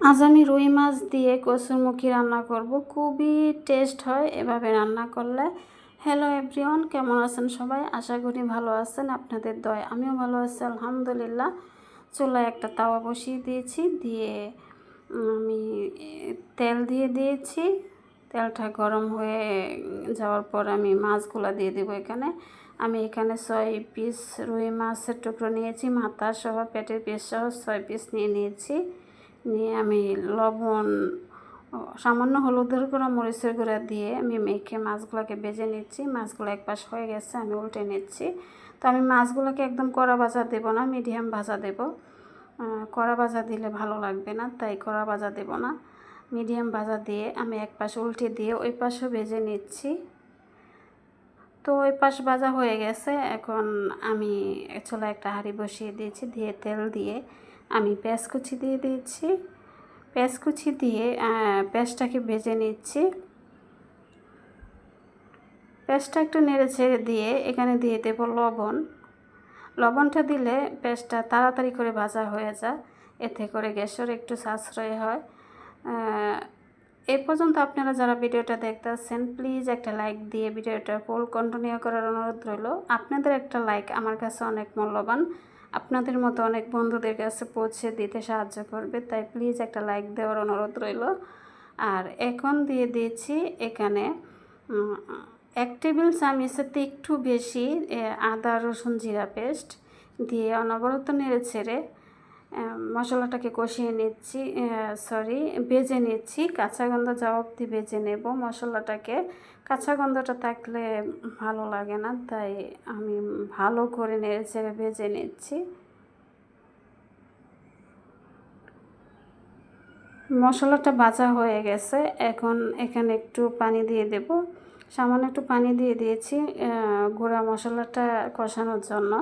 আজ আমি রুই মাছ দিয়ে কচুরমুখী রান্না করব। খুবই টেস্ট হয় এভাবে রান্না করলে। হ্যালো এভরিওয়ান, কেমন আছেন সবাই? আশা করি ভালো আছেন। আপনাদের দয় আমিও ভালো আছি আলহামদুলিল্লাহ। চুলায় একটা তাওয়া বসিয়ে দিয়েছি, দিয়ে আমি তেল দিয়ে দিয়েছি। তেলটা গরম হয়ে যাওয়ার পর আমি মাছগুলো দিয়ে দেবো। আমি এখানে 6 পিস রুই মাছের টুকরো নিয়েছি, মাথা সহ পেটের পিস সহ 6 পিস নিয়েছি। নিয়ে আমি লবণ, সামান্য হলুদের গুঁড়া, মরিচের গুঁড়া দিয়ে আমি মেখে মাছগুলোকে ভেজে নিচ্ছি। মাছগুলো এক পাশ হয়ে গেছে, আমি উল্টে নিচ্ছি। তো আমি মাছগুলোকে একদম কড়া ভাজা দেবো না, মিডিয়াম ভাজা দেব। কড়া ভাজা দিলে ভালো লাগবে না, তাই কড়া ভাজা দেব না, মিডিয়াম ভাজা দিয়ে আমি এক পাশ উল্টে দিয়ে ওই পাশও ভেজে নিচ্ছি। তো ওই পাশ ভাজা হয়ে গেছে। এখন আমি চুলায় একটা হাঁড়ি বসিয়ে দিয়েছি, দিয়ে তেল দিয়ে আমি পেঁয়াজ কুচি দিয়ে দিয়েছি। পেঁয়াজ কুচি দিয়ে পেঁয়াজটাকে ভেজে নিচ্ছি। পেঁয়াজটা একটু নেড়ে ছেড়ে দিয়ে এখানে দিয়ে দেবো লবণ। লবণটা দিলে পেঁয়াজটা তাড়াতাড়ি করে ভাজা হয়ে যায়, এতে করে গ্যাসের একটু সাশ্রয় হয়। এই পর্যন্ত আপনারা যারা ভিডিওটা দেখতেছেন, প্লিজ একটা লাইক দিয়ে ভিডিওটা ফুল কন্টিনিউ করার অনুরোধ রইল। আপনাদের একটা লাইক আমার কাছে অনেক মূল্যবান, আপনাদের মতো অনেক বন্ধুদের কাছে পৌঁছে দিতে সাহায্য করবে, তাই প্লিজ একটা লাইক দেওয়ার অনুরোধ রইল। আর এখন দিয়ে দিয়েছি এখানে 1 টেবিল চামচের একটু বেশি আদা রসুন জিরা পেস্ট দিয়ে অনবরত নেড়ে ছেড়ে মশলাটাকে কষিয়ে নিচ্ছি, ভেজে নিচ্ছি। কাঁচা গন্ধ যাওয়া অবধি ভেজে নেব মশলাটাকে। কাঁচা গন্ধটা থাকলে ভালো লাগে না, তাই আমি ভালো করে নেড়ে ছেড়ে ভেজে নিচ্ছি। মশলাটা ভাজা হয়ে গেছে, এখন এখানে একটু পানি দিয়ে দেব। সামান্য একটু পানি দিয়ে দিয়েছি গুঁড়া মশলাটা কষানোর জন্য।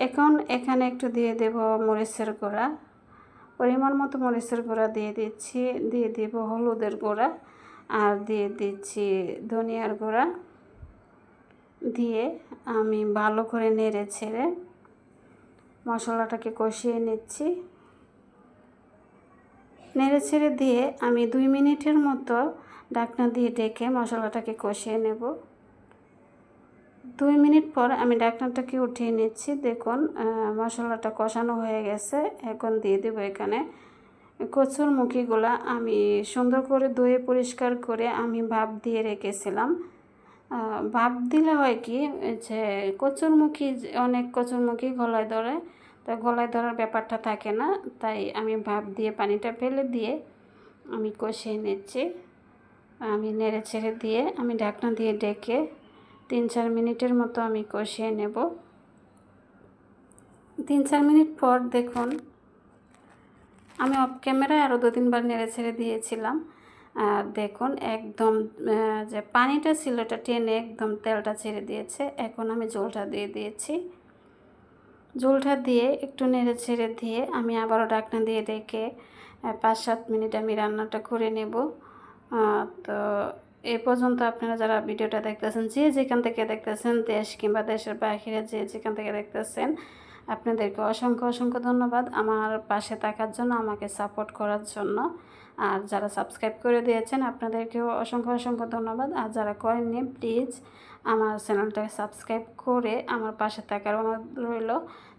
এখন এখানে একটু দিয়ে দেব মরিচের গুঁড়া, পরিমাণ মতো মরিচের গুঁড়া দিয়ে দিচ্ছি। দিয়ে দেব হলুদের গুঁড়া, আর দিয়ে দিচ্ছি ধনিয়ার গুঁড়া। দিয়ে আমি ভালো করে নেড়ে ছেড়ে মশলাটাকে কষিয়ে নিচ্ছি। নেড়ে ছেড়ে দিয়ে আমি 2 মিনিটের মতো ঢাকনা দিয়ে ঢেকে মশলাটাকে কষিয়ে নেব। 2 মিনিট পর আমি ঢাকনাটাকে উঠিয়ে নিচ্ছি। দেখুন মশলাটা কষানো হয়ে গেছে। এখন দিয়ে দেব এখানে কচুরমুখীগুলা আমি সুন্দর করে ধুয়ে পরিষ্কার করে আমি ভাপ দিয়ে রেখেছিলাম। ভাপ দিলে হয় কি যে অনেক কচুরমুখী গলায় ধরে, তো গলায় ধরার ব্যাপারটা থাকে না, তাই আমি ভাপ দিয়ে পানিটা ফেলে দিয়ে আমি কষিয়ে নিচ্ছি। আমি নেড়ে ছেড়ে দিয়ে আমি ঢাকনা দিয়ে ঢেকে 3-4 মিনিটের মতো আমি কষিয়ে নেব। 3-4 মিনিট পর দেখুন আমি অফ ক্যামেরায় আরও 2-3 বার নেড়ে ছেড়ে দিয়েছিলাম। আর দেখুন একদম যে পানিটা ছিল এটা টেনে একদম তেলটা ছেড়ে দিয়েছে। এখন আমি ঝোলটা দিয়ে দিয়েছি। ঝোলটা দিয়ে একটু নেড়ে ছেড়ে দিয়ে আমি আবারও ঢাকনা দিয়ে রেখে 5-7 মিনিট আমি রান্নাটা করে নেব। তো এ পর্যন্ত আপনারা যারা ভিডিওটা দেখতেছেন, যে যেখান থেকে দেখতেছেন, দেশ কিংবা দেশের বাইরে যে যেখান থেকে দেখতেছেন, আপনাদেরকে অসংখ্য অসংখ্য ধন্যবাদ আমার পাশে থাকার জন্য, আমাকে সাপোর্ট করার জন্য। আর যারা সাবস্ক্রাইব করে দিয়েছেন আপনাদেরকেও অসংখ্য অসংখ্য ধন্যবাদ। আর যারা করেননি প্লিজ আমার চ্যানেলটাকে সাবস্ক্রাইব করে আমার পাশে থাকার অনুরোধ রইল।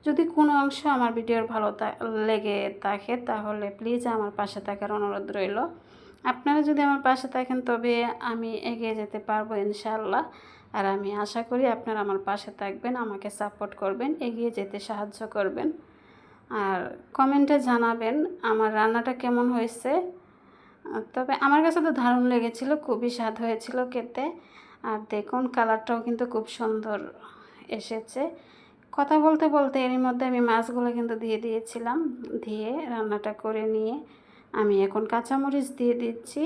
যদি কোনো অংশ আমার ভিডিওর ভালো লেগে থাকে তাহলে প্লিজ আমার পাশে থাকার অনুরোধ রইল। আপনারা যদি আমার পাশে থাকেন তবে আমি এগিয়ে যেতে পারবো ইনশাআল্লাহ। আর আমি আশা করি আপনারা আমার পাশে থাকবেন, আমাকে সাপোর্ট করবেন, এগিয়ে যেতে সাহায্য করবেন। আর কমেন্টে জানাবেন আমার রান্নাটা কেমন হয়েছে। তবে আমার কাছে তো দারুণ লেগেছিল, খুবই স্বাদ হয়েছিল খেতে। আর দেখুন কালারটাও কিন্তু খুব সুন্দর এসেছে। কথা বলতে বলতে এরই মধ্যে আমি মাছগুলো কিন্তু দিয়ে দিয়েছিলাম। দিয়ে রান্নাটা করে নিয়ে আমি এখন কাঁচামরিচ দিয়ে দিচ্ছি।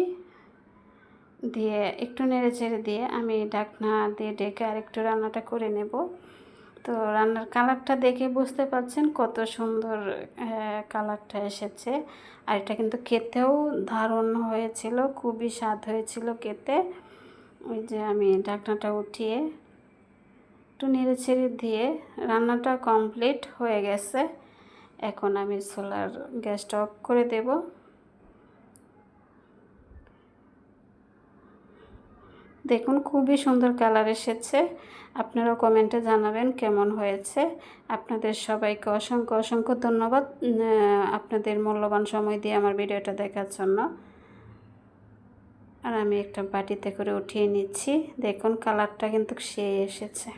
দিয়ে একটু নেড়ে চেড়ে দিয়ে আমি ঢাকনা দিয়ে ঢেকে আরেকটু রান্নাটা করে নেব। তো রান্নার কালারটা দেখে বুঝতে পারছেন কত সুন্দর কালারটা এসেছে। আর এটা কিন্তু খেতেও দারুণ হয়েছিল, খুবই স্বাদ হয়েছিল খেতে। ওই যে আমি ঢাকনাটা উঠিয়ে একটু নেড়ে ছেড়ে দিয়ে রান্নাটা কমপ্লিট হয়ে গেছে। এখন আমি চুলার গ্যাসটা অফ করে দেব। দেখুন খুবই সুন্দর কালার এসেছে। আপনারাও কমেন্টে জানাবেন কেমন হয়েছে। আপনাদের সবাইকে অসংখ্য অসংখ্য ধন্যবাদ আপনাদের মূল্যবান সময় দিয়ে আমার ভিডিওটা দেখার জন্য। আর আমি একটা বাটিতে করে উঠিয়ে নিচ্ছি। দেখুন কালারটা কিন্তু সেই এসেছে।